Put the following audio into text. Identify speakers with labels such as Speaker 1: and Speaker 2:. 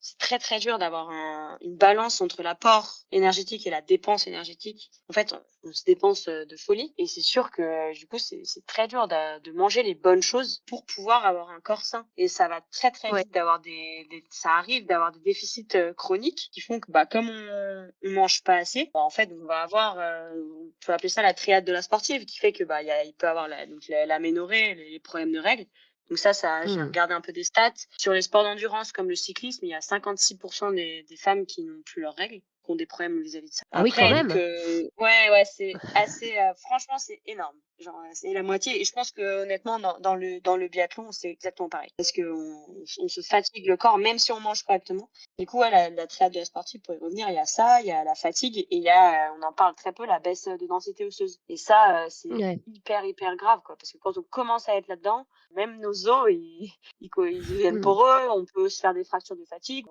Speaker 1: c'est très, très dur d'avoir une balance entre l'apport énergétique et la dépense énergétique. En fait, on se dépense, de folie et c'est sûr que, du coup, c'est très dur de manger les bonnes choses pour pouvoir avoir un corps sain et ça va très, très
Speaker 2: Ouais.
Speaker 1: vite d'avoir des ça arrive d'avoir des déficits, chroniques qui font que, bah, comme on mange pas assez, bah, en fait, on va avoir, on peut appeler ça la triade de la sportive qui fait que, bah, il peut avoir l'aménorrhée, les problèmes de règles. Donc ça, j'ai
Speaker 2: Mmh.
Speaker 1: regardé un peu des stats. Sur les sports d'endurance comme le cyclisme, il y a 56% des femmes qui n'ont plus leurs règles, qui ont des problèmes vis-à-vis de ça.
Speaker 2: Ah oui, quand
Speaker 1: Après, donc,
Speaker 2: même.
Speaker 1: ouais, c'est assez, franchement, c'est énorme. Genre, c'est la moitié. Et je pense que honnêtement, dans le biathlon, c'est exactement pareil. Parce que on se fatigue le corps, même si on mange correctement. Du coup, ouais, la triade de la sportive, pour y revenir, il y a ça, il y a la fatigue et il y a, on en parle très peu, la baisse de densité osseuse. Et ça, c'est
Speaker 2: Ouais.
Speaker 1: hyper, hyper grave, quoi. Parce que quand on commence à être là-dedans, même nos os, ils deviennent
Speaker 2: Mmh.
Speaker 1: poreux, on peut se faire des fractures de fatigue.